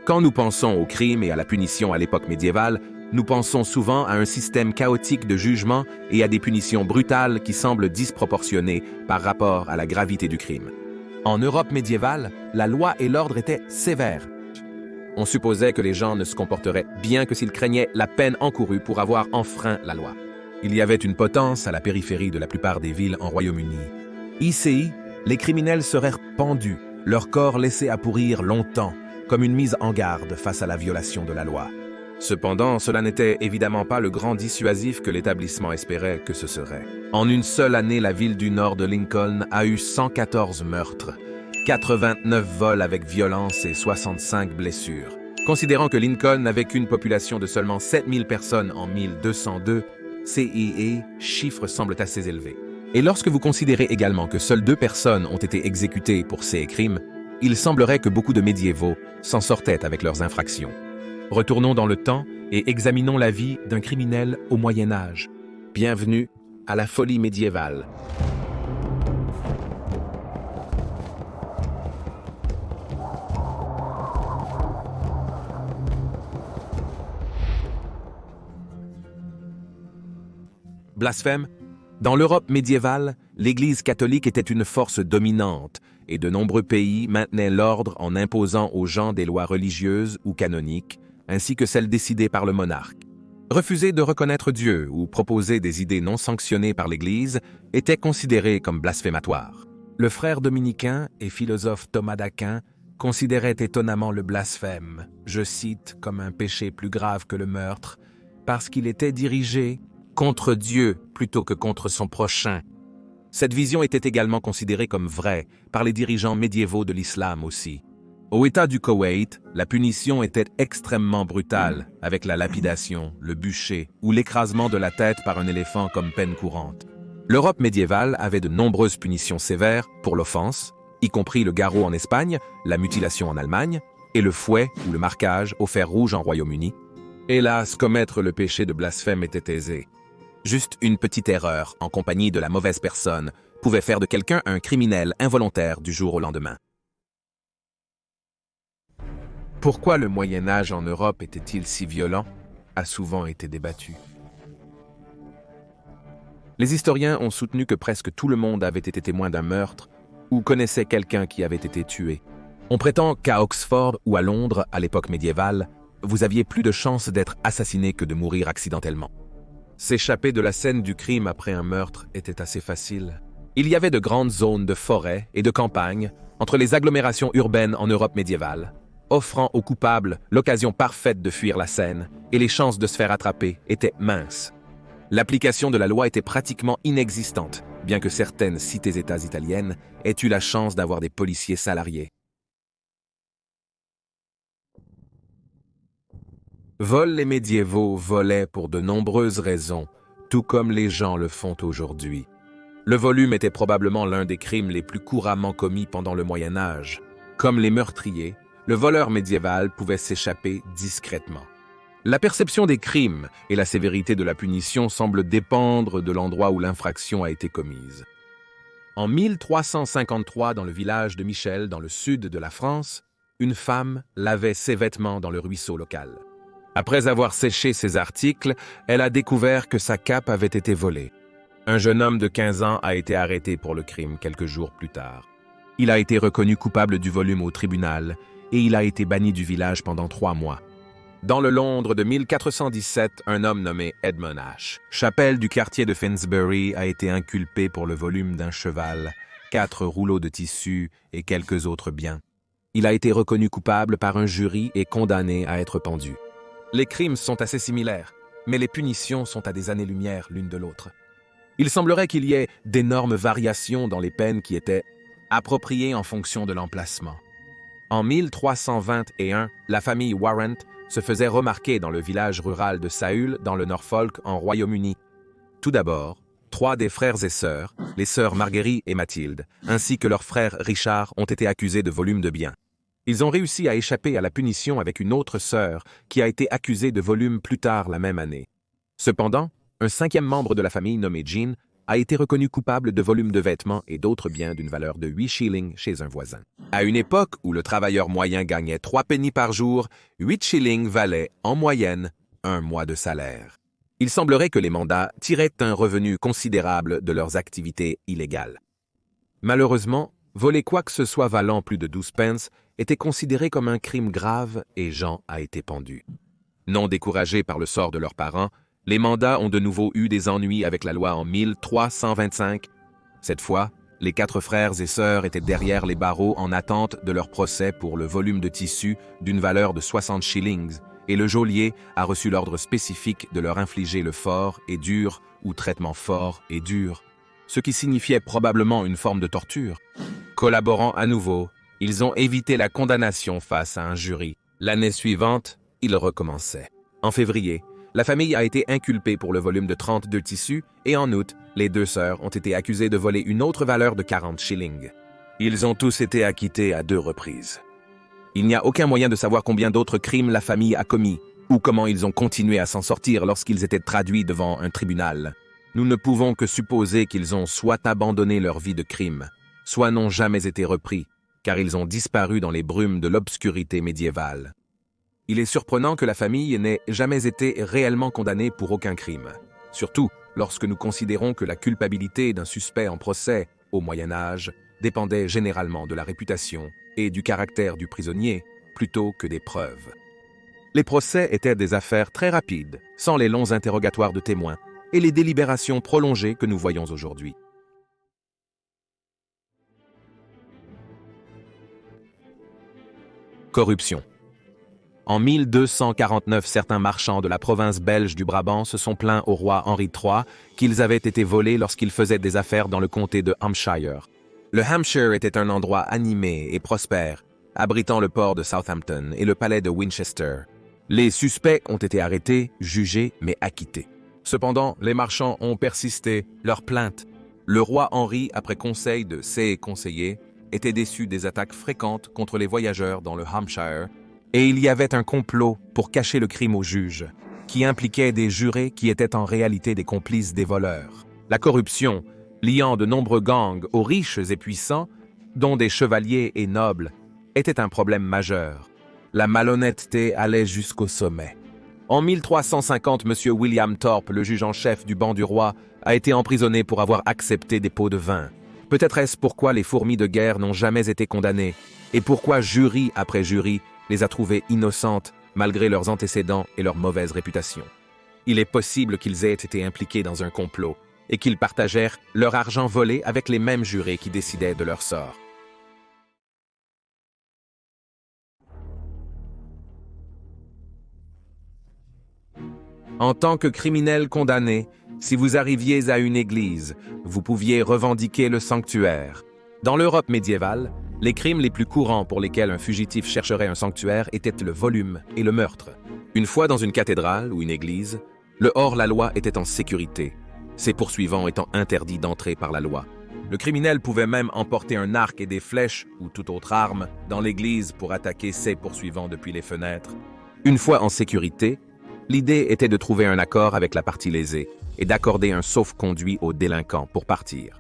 Quand nous pensons au crime et à la punition à l'époque médiévale, nous pensons souvent à un système chaotique de jugement et à des punitions brutales qui semblent disproportionnées par rapport à la gravité du crime. En Europe médiévale, la loi et l'ordre étaient sévères. On supposait que les gens ne se comporteraient bien que s'ils craignaient la peine encourue pour avoir enfreint la loi. Il y avait une potence à la périphérie de la plupart des villes en Royaume-Uni. Ici, les criminels seraient pendus, leur corps laissé à pourrir longtemps, comme une mise en garde face à la violation de la loi. Cependant, cela n'était évidemment pas le grand dissuasif que l'établissement espérait que ce serait. En une seule année, la ville du nord de Lincoln a eu 114 meurtres, 89 vols avec violence et 65 blessures. Considérant que Lincoln n'avait qu'une population de seulement 7000 personnes en 1202, ces chiffres semblent assez élevés. Et lorsque vous considérez également que seules 2 personnes ont été exécutées pour ces crimes, il semblerait que beaucoup de médiévaux s'en sortaient avec leurs infractions. Retournons dans le temps et examinons la vie d'un criminel au Moyen Âge. Bienvenue à la folie médiévale. Blasphème. Dans l'Europe médiévale, l'Église catholique était une force dominante et de nombreux pays maintenaient l'ordre en imposant aux gens des lois religieuses ou canoniques, ainsi que celles décidées par le monarque. Refuser de reconnaître Dieu ou proposer des idées non sanctionnées par l'Église était considéré comme blasphématoire. Le frère dominicain et philosophe Thomas d'Aquin considérait étonnamment le blasphème, je cite, comme un péché plus grave que le meurtre, parce qu'il était dirigé contre Dieu plutôt que contre son prochain. Cette vision était également considérée comme vraie par les dirigeants médiévaux de l'islam aussi. Au État du Koweït, la punition était extrêmement brutale, avec la lapidation, le bûcher ou l'écrasement de la tête par un éléphant comme peine courante. L'Europe médiévale avait de nombreuses punitions sévères pour l'offense, y compris le garrot en Espagne, la mutilation en Allemagne, et le fouet ou le marquage au fer rouge en Royaume-Uni. Hélas, commettre le péché de blasphème était aisé. Juste une petite erreur, en compagnie de la mauvaise personne, pouvait faire de quelqu'un un criminel involontaire du jour au lendemain. Pourquoi le Moyen Âge en Europe était-il si violent, a souvent été débattu. Les historiens ont soutenu que presque tout le monde avait été témoin d'un meurtre ou connaissait quelqu'un qui avait été tué. On prétend qu'à Oxford ou à Londres, à l'époque médiévale, vous aviez plus de chances d'être assassiné que de mourir accidentellement. S'échapper de la scène du crime après un meurtre était assez facile. Il y avait de grandes zones de forêt et de campagne entre les agglomérations urbaines en Europe médiévale, offrant aux coupables l'occasion parfaite de fuir la scène, et les chances de se faire attraper étaient minces. L'application de la loi était pratiquement inexistante, bien que certaines cités-États italiennes aient eu la chance d'avoir des policiers salariés. Les médiévaux volaient pour de nombreuses raisons, tout comme les gens le font aujourd'hui. Le volume était probablement l'un des crimes les plus couramment commis pendant le Moyen Âge. Comme les meurtriers, le voleur médiéval pouvait s'échapper discrètement. La perception des crimes et la sévérité de la punition semblent dépendre de l'endroit où l'infraction a été commise. En 1353, dans le village de Michel, dans le sud de la France, une femme lavait ses vêtements dans le ruisseau local. Après avoir séché ses articles, elle a découvert que sa cape avait été volée. Un jeune homme de 15 ans a été arrêté pour le crime quelques jours plus tard. Il a été reconnu coupable du volume au tribunal et il a été banni du village pendant 3 mois. Dans le Londres de 1417, un homme nommé Edmund Ash, chapelle du quartier de Finsbury, a été inculpé pour le volume d'un cheval, 4 rouleaux de tissu et quelques autres biens. Il a été reconnu coupable par un jury et condamné à être pendu. Les crimes sont assez similaires, mais les punitions sont à des années-lumière l'une de l'autre. Il semblerait qu'il y ait d'énormes variations dans les peines qui étaient appropriées en fonction de l'emplacement. En 1321, la famille Warrant se faisait remarquer dans le village rural de Saül, dans le Norfolk, en Royaume-Uni. Tout d'abord, 3 des frères et sœurs, les sœurs Marguerite et Mathilde, ainsi que leur frère Richard, ont été accusés de volume de biens. Ils ont réussi à échapper à la punition avec une autre sœur qui a été accusée de volume plus tard la même année. Cependant, un 5e membre de la famille nommé Jean a été reconnu coupable de volume de vêtements et d'autres biens d'une valeur de 8 shillings chez un voisin. À une époque où le travailleur moyen gagnait 3 pennies par jour, 8 shillings valaient, en moyenne, un mois de salaire. Il semblerait que les mandats tiraient un revenu considérable de leurs activités illégales. Malheureusement, voler quoi que ce soit valant plus de 12 pence était considéré comme un crime grave et Jean a été pendu. Non découragés par le sort de leurs parents, les mandats ont de nouveau eu des ennuis avec la loi en 1325. Cette fois, les 4 frères et sœurs étaient derrière les barreaux en attente de leur procès pour le volume de tissu d'une valeur de 60 shillings, et le geôlier a reçu l'ordre spécifique de leur infliger le fort et dur ou traitement fort et dur, ce qui signifiait probablement une forme de torture. Collaborant à nouveau, ils ont évité la condamnation face à un jury. L'année suivante, ils recommençaient. En février, la famille a été inculpée pour le volume de 32 tissus et en août, les 2 sœurs ont été accusées de voler une autre valeur de 40 shillings. Ils ont tous été acquittés à 2 reprises. Il n'y a aucun moyen de savoir combien d'autres crimes la famille a commis ou comment ils ont continué à s'en sortir lorsqu'ils étaient traduits devant un tribunal. Nous ne pouvons que supposer qu'ils ont soit abandonné leur vie de crime, soit n'ont jamais été repris, car ils ont disparu dans les brumes de l'obscurité médiévale. Il est surprenant que la famille n'ait jamais été réellement condamnée pour aucun crime, surtout lorsque nous considérons que la culpabilité d'un suspect en procès, au Moyen Âge, dépendait généralement de la réputation et du caractère du prisonnier, plutôt que des preuves. Les procès étaient des affaires très rapides, sans les longs interrogatoires de témoins et les délibérations prolongées que nous voyons aujourd'hui. Corruption. En 1249, certains marchands de la province belge du Brabant se sont plaints au roi Henri III qu'ils avaient été volés lorsqu'ils faisaient des affaires dans le comté de Hampshire. Le Hampshire était un endroit animé et prospère, abritant le port de Southampton et le palais de Winchester. Les suspects ont été arrêtés, jugés, mais acquittés. Cependant, les marchands ont persisté leur plainte. Le roi Henri, après conseil de ses conseillers, était déçu des attaques fréquentes contre les voyageurs dans le Hampshire, et il y avait un complot pour cacher le crime aux juges, qui impliquait des jurés qui étaient en réalité des complices des voleurs. La corruption, liant de nombreux gangs aux riches et puissants, dont des chevaliers et nobles, était un problème majeur. La malhonnêteté allait jusqu'au sommet. En 1350, M. William Thorpe, le juge en chef du banc du roi, a été emprisonné pour avoir accepté des pots de vin. Peut-être est-ce pourquoi les fourmis de guerre n'ont jamais été condamnées, et pourquoi jury après jury les a trouvées innocentes malgré leurs antécédents et leur mauvaise réputation. Il est possible qu'ils aient été impliqués dans un complot, et qu'ils partagèrent leur argent volé avec les mêmes jurés qui décidaient de leur sort. En tant que criminel condamné, si vous arriviez à une église, vous pouviez revendiquer le sanctuaire. Dans l'Europe médiévale, les crimes les plus courants pour lesquels un fugitif chercherait un sanctuaire étaient le volume et le meurtre. Une fois dans une cathédrale ou une église, le hors-la-loi était en sécurité, ses poursuivants étant interdits d'entrer par la loi. Le criminel pouvait même emporter un arc et des flèches ou toute autre arme dans l'église pour attaquer ses poursuivants depuis les fenêtres. Une fois en sécurité, l'idée était de trouver un accord avec la partie lésée et d'accorder un sauf-conduit aux délinquants pour partir.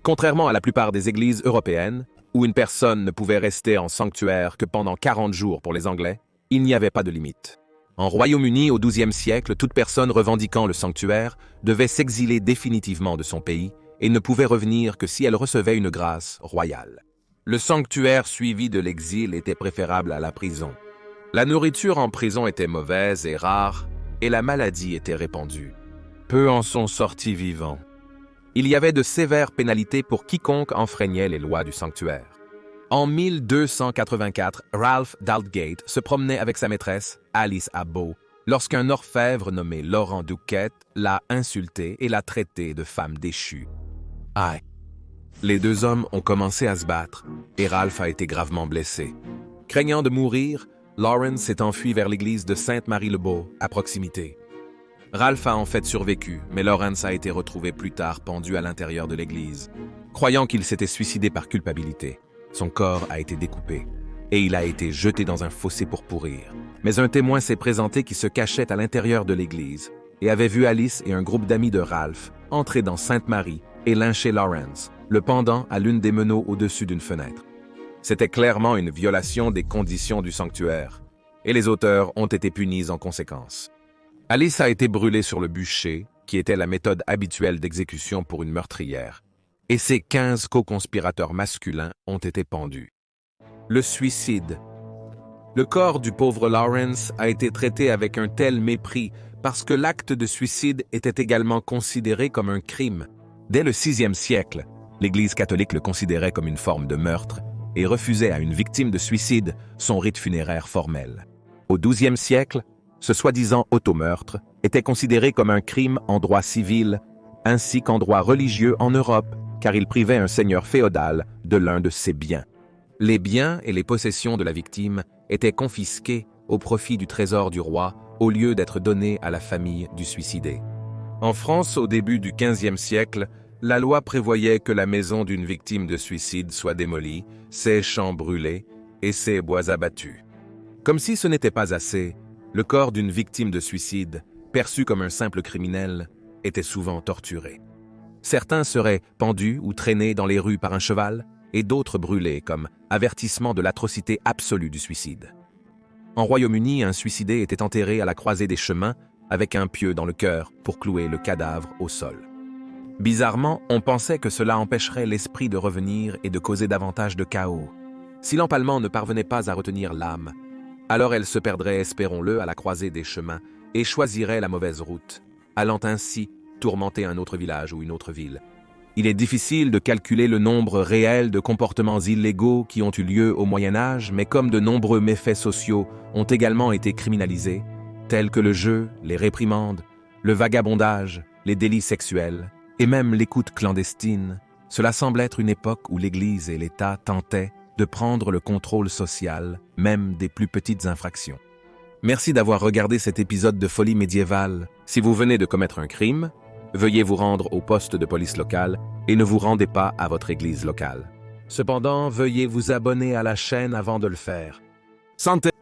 Contrairement à la plupart des églises européennes, où une personne ne pouvait rester en sanctuaire que pendant 40 jours pour les Anglais, il n'y avait pas de limite. En Royaume-Uni, au XIIe siècle, toute personne revendiquant le sanctuaire devait s'exiler définitivement de son pays et ne pouvait revenir que si elle recevait une grâce royale. Le sanctuaire suivi de l'exil était préférable à la prison. La nourriture en prison était mauvaise et rare, et la maladie était répandue. Peu en sont sortis vivants. Il y avait de sévères pénalités pour quiconque enfreignait les lois du sanctuaire. En 1284, Ralph d'Aldgate se promenait avec sa maîtresse, Alice Abeau, lorsqu'un orfèvre nommé Laurent Douquet l'a insultée et l'a traitée de femme déchue. Aïe! Les 2 hommes ont commencé à se battre, et Ralph a été gravement blessé. Craignant de mourir, Lawrence s'est enfui vers l'église de Sainte-Marie-le-Beau, à proximité. Ralph a en fait survécu, mais Lawrence a été retrouvé plus tard pendu à l'intérieur de l'église. Croyant qu'il s'était suicidé par culpabilité, son corps a été découpé, et il a été jeté dans un fossé pour pourrir. Mais un témoin s'est présenté qui se cachait à l'intérieur de l'église, et avait vu Alice et un groupe d'amis de Ralph entrer dans Sainte-Marie et lynché Lawrence, le pendant à l'une des meneaux au-dessus d'une fenêtre. C'était clairement une violation des conditions du sanctuaire, et les auteurs ont été punis en conséquence. Alice a été brûlée sur le bûcher, qui était la méthode habituelle d'exécution pour une meurtrière, et ses 15 co-conspirateurs masculins ont été pendus. Le suicide. Le corps du pauvre Lawrence a été traité avec un tel mépris parce que l'acte de suicide était également considéré comme un crime. Dès le VIe siècle, l'Église catholique le considérait comme une forme de meurtre et refusait à une victime de suicide son rite funéraire formel. Au XIIe siècle, ce soi-disant automeurtre était considéré comme un crime en droit civil ainsi qu'en droit religieux en Europe, car il privait un seigneur féodal de l'un de ses biens. Les biens et les possessions de la victime étaient confisqués au profit du trésor du roi au lieu d'être donnés à la famille du suicidé. En France, au début du XVe siècle, la loi prévoyait que la maison d'une victime de suicide soit démolie, ses champs brûlés et ses bois abattus. Comme si ce n'était pas assez, le corps d'une victime de suicide, perçu comme un simple criminel, était souvent torturé. Certains seraient pendus ou traînés dans les rues par un cheval, et d'autres brûlés comme avertissement de l'atrocité absolue du suicide. En Royaume-Uni, un suicidé était enterré à la croisée des chemins avec un pieu dans le cœur pour clouer le cadavre au sol. Bizarrement, on pensait que cela empêcherait l'esprit de revenir et de causer davantage de chaos. Si l'empalement ne parvenait pas à retenir l'âme, alors elle se perdrait, espérons-le, à la croisée des chemins et choisirait la mauvaise route, allant ainsi tourmenter un autre village ou une autre ville. Il est difficile de calculer le nombre réel de comportements illégaux qui ont eu lieu au Moyen Âge, mais comme de nombreux méfaits sociaux ont également été criminalisés, tels que le jeu, les réprimandes, le vagabondage, les délits sexuels, et même l'écoute clandestine, cela semble être une époque où l'Église et l'État tentaient de prendre le contrôle social, même des plus petites infractions. Merci d'avoir regardé cet épisode de Folie médiévale. Si vous venez de commettre un crime, veuillez vous rendre au poste de police local et ne vous rendez pas à votre église locale. Cependant, veuillez vous abonner à la chaîne avant de le faire. Santé!